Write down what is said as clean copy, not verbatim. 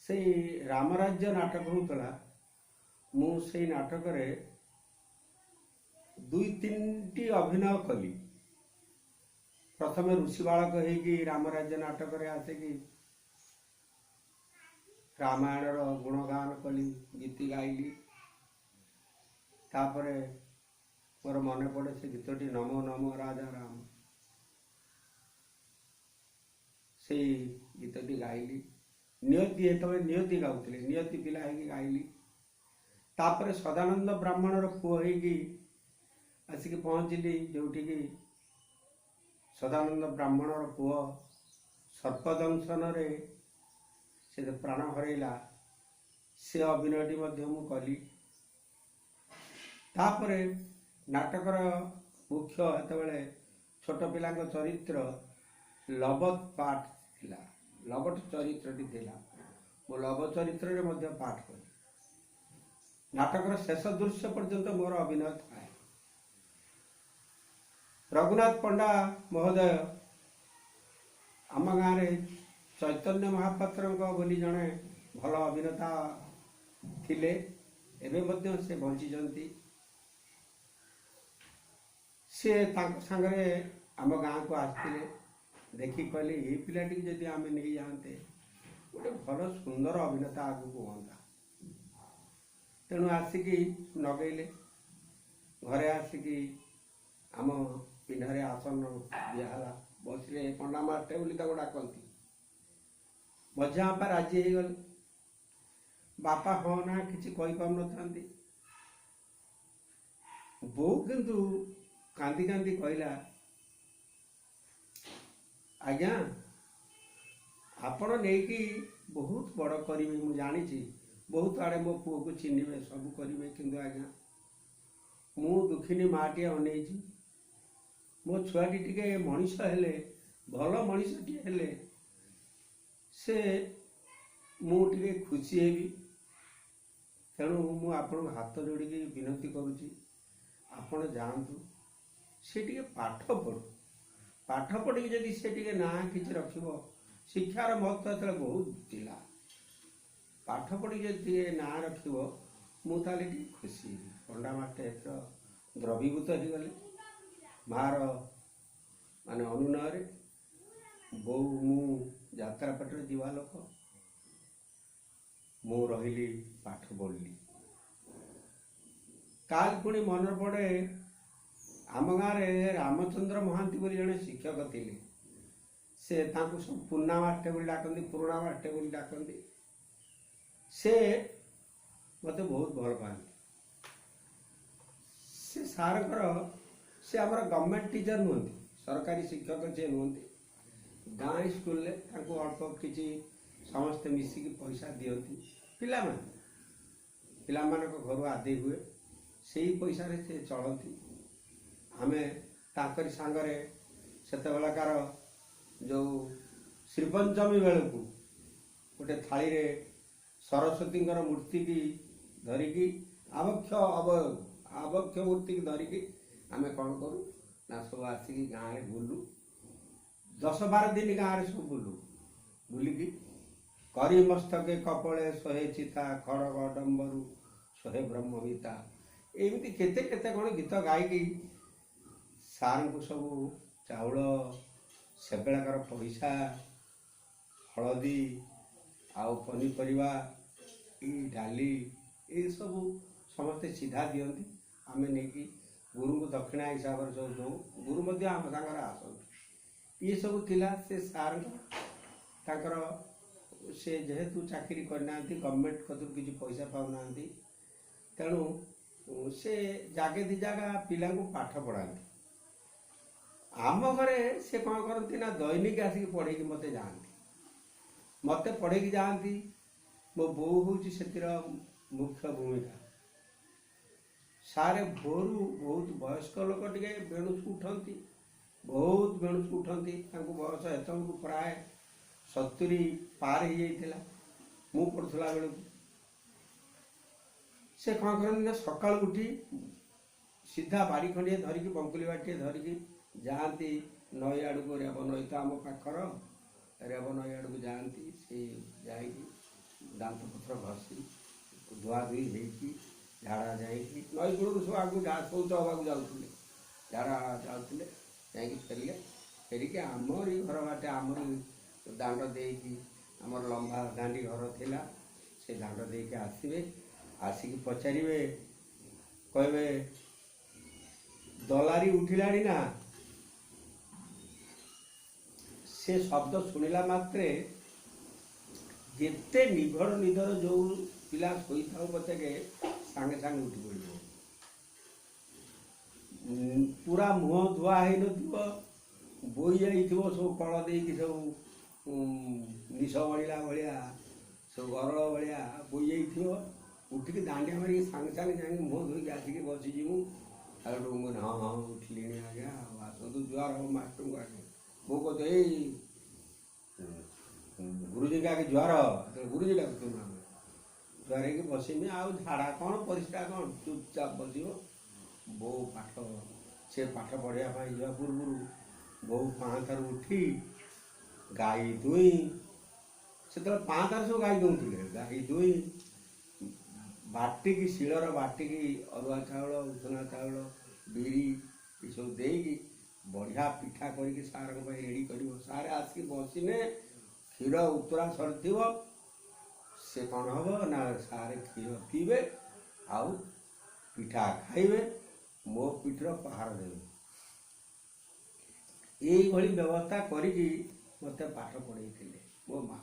से रामराज्य नाटक होता मु से नाटक दुई तीन अभिनय कली। प्रथम ऋषि बालक होगी रामराज्य नाटक आसिकी रामायण गुणगान कली, गीति गाइली। तापर मोर मन पड़े से गीतटी नमो नमो राजा राम, से गीतटी गाइली। नियति नियति गाउले, नियति पिला है गाइली। तापर सदानंद ब्राह्मणर पुओ होगी आसिक पहुँचली जोटि सदानंद ब्राह्मणर पुओ सर्पदंशन से प्राण हरैला, से अभिनयटी मु कली। तापर नाटकर मुख्य हेतबेले छोट पिला चरित्र लबत पाठ थिला, लबट चरित्रटी थिला। मो लब चरित्र रे मध्य पाठ करी। नाटकर शेष दृश्य पर्यंत मोर अभिनय थाए। रघुनाथ पंडा महोदय आम गाँव चैतन्य महापात्र बोली जड़े भल अभिनेता थिले, एबे मध्य से बंचीचंती। से सांगरे आम गाँव को आसते देखी कहले ये पिलाटी जदि आम नहीं जाते गोटे भल सुंदर अभिनेता आगू हाँ। तेणु आसिकी नगेले घरे आसिकी आम पिंढारे आसन दिहला, बसले पंडा मास्टर बोली डाकती। मझा आपा राजी हो गले। बापा हाँ ना किसी कही पार न। बो किंतु कांदी कांदी कहला, आज्ञा आपण नहीं कि बहुत बड़ करी मु जानी, बहुत आड़े मो पुओ को चिन्हे सब करेंगे, किंतु आज्ञा मु दुखिनी माटी अनई मो छुआटी टिके मनीष हेले, भल मनीषटी हेले से मुझे खुशी हेबी। तेणु मु आपन हाथ जोड़ी विनती करुच्ची, आपण जातु से टिके पाठ पढ़ु। पाठ पढ़ी जदि से टिके ना किसी रखिबो, शिक्षार महत्व तो बहुत थिला। पाठ पढ़ी जदि ना रखिबो मु ताले टिके खुशी। पंडा मास्टर द्रवीभूत हो गले मार माने अनुनय। बो मु यात्रा पटर जीवा लोक मु रही पाठ पढ़ी। काल पुणी मन पड़े आम गाँव रामचंद्र महांती बोली जड़े शिक्षक थे, से सब पुना मास्टर बोली डाकती, पुराणा मास्टर बोली डाकती। से मत बहुत भल पाती। से सारकर से आमर गवर्नमेंट टीचर नुहति, सरकारी शिक्षक जे नुहति। गाँ स्कूल अल्प किसी समस्ते मिसिकी पैसा दियंती। पिला घर आदे हुए से ही पैसा रे से चलती। आमे ताकरी सांगरे सेते बेलाकार जो श्रीपंचमी बेलू गोटे थाली रे सरस्वती मूर्ति की धरिकी आवक्ष मूर्ति की धरिकी आमे कौन करूँ ना सब आसिकी गाँव में बुलू। 10-12 दिन गाँव सब बुलू, बुलिकी करी मस्तके कपड़े सोहे चिता, खड़ग डम्बरू सोहे ब्रह्मविता, एमती केते केते कौन गीत गायकी सार को सब चाउल से बेलाकार पैसा हलदी आउ पनीपरिया डाली ये सब समस्ते सीधा दियंती। आमे नहीं गुरु को दक्षिणा हिसाब से सब दो, गुरु मध्य आम सागर आसती। ये सब थिला से सार से जेहेतु चाकरी करना गवर्नमेंट कतु किसी पैसा पाऊना, तेणु से जागे दी जगह पिला पाठ पढ़ाती। आम घरे से कौन करती ना दैनिक आसिक पढ़े मत जाती, मत पढ़े जाती। मो बो हूँ से मुख्य भूमिका। सारे भोरू बहुत वयस्क लोक टे बेणुस उठती, बहुत बेणुस उठती। बयस एत प्राय 70 पार हो जाता मु पढ़ुला बेलू। से कौन करती ना सकाल उठी सीधा बाड़ी खंडिए धरिकी बंकुली बाटी धरिकी जाती नई आड़ को। रेब नई तो आम पाखर, रेब नई आड़ को जाती। से जा ଦାନ୍ତପତ୍ର ଘଷି ଧୁଆଧୁଇ ହେଇକି ଝାଡ଼ା ଯାଇକି ନଈ କୂଳକୁ ସବୁ ଆଗକୁ ଶୌଚ ହେବାକୁ ଯାଉଥିଲେ, ଝାଡ଼ା ଯାଉଥିଲେ, ଯାଇକି ଫେରିଲେ। ଫେରିକି ଆମରି ଘର ବାଟେ ଆମରି ଦାଣ୍ଡ ଦେଇକି ଆମର ଲମ୍ବା ଦାଣ୍ଡି ଘର ଥିଲା, ସେ ଦାଣ୍ଡ ଦେଇକି ଆସିବେ। ଆସିକି ପଚାରିବେ, କହିବେ ଦଲାରି ଉଠିଲାଣି ନା? ସେ ଶବ୍ଦ ଶୁଣିଲା ମାତ୍ରେ ଯେତେ ନିଘଡ଼ ନିଧର ଯେଉଁ ପିଲା ଶୋଇଥାଉ ପଛକେ ସାଙ୍ଗେ ସାଙ୍ଗେ ଉଠି ପଡ଼ିବ। ପୁରା ମୁହଁ ଧୁଆ ହେଇନଥିବ, ବୋଇ ଯାଇଥିବ ସବୁ କଳ ଦେଇକି ସବୁ ନିଶ ବଳିଲା ଭଳିଆ ସବୁ ଗରଳ ଭଳିଆ ବୋଇ ଯାଇଥିବ। ଉଠିକି ଦାଣ୍ଡିଆ ମାରିକି ସାଙ୍ଗେ ସାଙ୍ଗେ ଯାଇକି ମୁହଁ ଧୋଇକି ଆସିକି ବସିଯିବୁ। ଆଉ ମୁଁ ହଁ ହଁ ଉଠିଲିଣି ଆଜ୍ଞା, ଆଉ ଆସନ୍ତୁ ଜୁହାର ହବ ମାଷ୍ଟରଙ୍କୁ ଆଗେ। ବୋଉ କହୁଛ ଏଇ ଗୁରୁଜୀଙ୍କ ଆଗେ ଜୁହାର, ଗୁରୁଜୀ ଡାକୁଥିବୁ ଆମେ ଜୁହାର ହେଇକି ବସିମି। ଆଉ ଝାଡ଼ା କ'ଣ ପରିସ୍ରା କ'ଣ, ଚୁପଚାପ ବସିବ। ବୋଉ ସେ ପାଠ ପଢ଼ିବା ପାଇଁ ଯିବା ପୂର୍ବରୁ ବୋଉ ପାହାଁତାରୁ ଉଠି ଗାଈ ଦୁଇଁ, ସେତେବେଳେ ପାହାଁତାରୁ ସବୁ ଗାଈ ଦଉଥିଲେ, ଗାଈ ଦୁଇଁ ବାଟିକି ଶିଳର ବାଟିକି ଅରୁଆ ଚାଉଳ, ଉଷୁନା ଚାଉଳ, ବିରି ଏସବୁ ଦେଇକି ବଢ଼ିଆ ପିଠା କରିକି ସାରଙ୍କ ପାଇଁ ରେଡ଼ି କରିବ। ସାରେ ଆସିକି ବସିନେ କ୍ଷୀର ଉତୁରା ସରିଥିବ, ସେ କ'ଣ ହେବ ନା ସାରେ କ୍ଷୀର ପିଇବେ ଆଉ ପିଠା ଖାଇବେ, ମୋ ପିଠିର ପାହାର ଦେବେ। ଏଇଭଳି ବ୍ୟବସ୍ଥା କରିକି ମୋତେ ପାଠ ପଢ଼େଇଥିଲେ ମୋ ମା'।